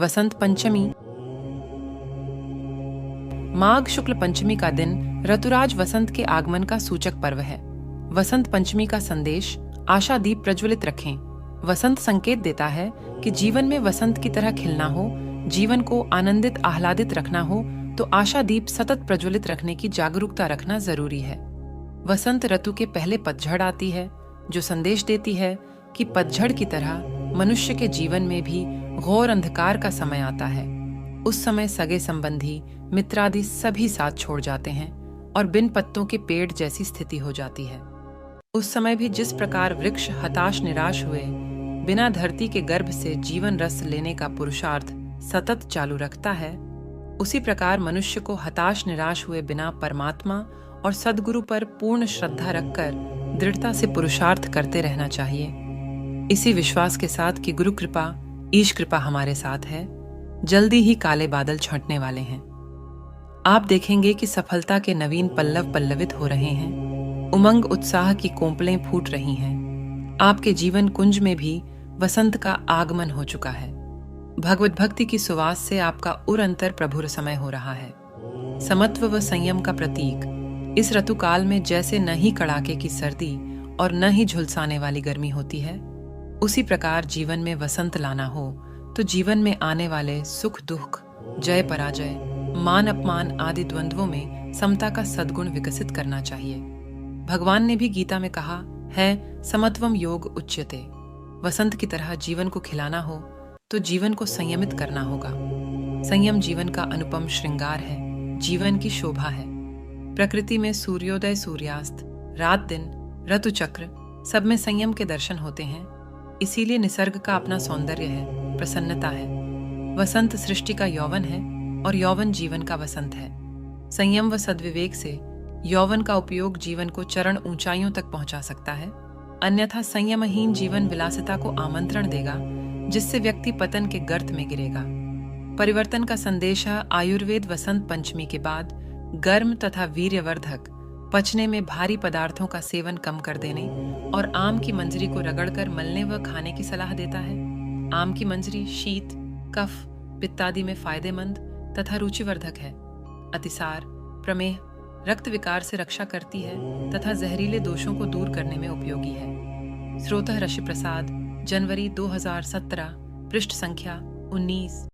वसंत पंचमी। माघ शुक्ल पंचमी का दिन ऋतुराज वसंत के आगमन का सूचक पर्व है। वसंत पंचमी का संदेश आशा दीप प्रज्वलित रखें। वसंत संकेत देता है कि जीवन में वसंत की तरह खिलना हो, जीवन को आनंदित आह्लादित रखना हो तो आशा दीप सतत प्रज्वलित रखने की जागरूकता रखना जरूरी है। वसंत ऋतु के पहले पतझड़ आती है, जो संदेश देती है कि पतझड़ की तरह मनुष्य के जीवन में भी घोर अंधकार का समय आता है। उस समय सगे संबंधी, मित्रादि सभी साथ छोड़ जाते हैं और बिन पत्तों के पेड़ जैसी स्थिति हो जाती है। उस समय भी जिस प्रकार वृक्ष हताश निराश हुए बिना धरती के गर्भ से जीवन रस लेने का पुरुषार्थ सतत चालू रखता है, उसी प्रकार मनुष्य को हताश निराश हुए बिना परमात्मा और सद्गुरु पर पूर्ण श्रद्धा रखकर दृढ़ता से पुरुषार्थ करते रहना चाहिए। इसी विश्वास के साथ कि गुरु कृपा, ईश कृपा हमारे साथ है, जल्दी ही काले बादल छंटने वाले हैं। आप देखेंगे कि सफलता के नवीन पल्लव पल्लवित हो रहे हैं, उमंग उत्साह की कोंपलें फूट रही हैं। आपके जीवन कुंज में भी वसंत का आगमन हो चुका है। भगवत भक्ति की सुवास से आपका उरंतर प्रभुर समय हो रहा है। समत्व व संयम का प्रतीक इस ऋतुकाल में जैसे न ही कड़ाके की सर्दी और न ही झुलसाने वाली गर्मी होती है, उसी प्रकार जीवन में वसंत लाना हो तो जीवन में आने वाले सुख दुख, जय पराजय, मान अपमान आदि द्वंद्वों में समता का सद्गुण विकसित करना चाहिए। भगवान ने भी गीता में कहा है, समत्वम योग उच्यते। वसंत की तरह जीवन को खिलाना हो तो जीवन को संयमित करना होगा। संयम जीवन का अनुपम श्रृंगार है, जीवन की शोभा है। प्रकृति में सूर्योदय सूर्यास्त, रात दिन, ऋतु चक्र सब में संयम के दर्शन होते हैं। इसीलिए निसर्ग का अपना सौंदर्य है, प्रसन्नता है। वसंत सृष्टि का यौवन है और यौवन जीवन का वसंत है। संयम व सद्विवेक से यौवन का उपयोग जीवन को चरण ऊंचाइयों तक पहुंचा सकता है, अन्यथा संयमहीन जीवन विलासिता को आमंत्रण देगा, जिससे व्यक्ति पतन के गर्त में गिरेगा। परिवर्तन का संदेश आयुर्वेद वसंत पंचमी के बाद गर्म तथा वीर्यवर्धक, पचने में भारी पदार्थों का सेवन कम कर देने और आम की मंजरी को रगड़कर मलने व खाने की सलाह देता है। आम की मंजरी शीत, कफ, पित्तादि में फायदेमंद तथा रुचिवर्धक है। अतिसार, प्रमेह, रक्त विकार से रक्षा करती है तथा जहरीले दोषों को दूर करने में उपयोगी है। स्रोतः ऋषि प्रसाद, जनवरी 2017, पृष्ठ संख्या 19।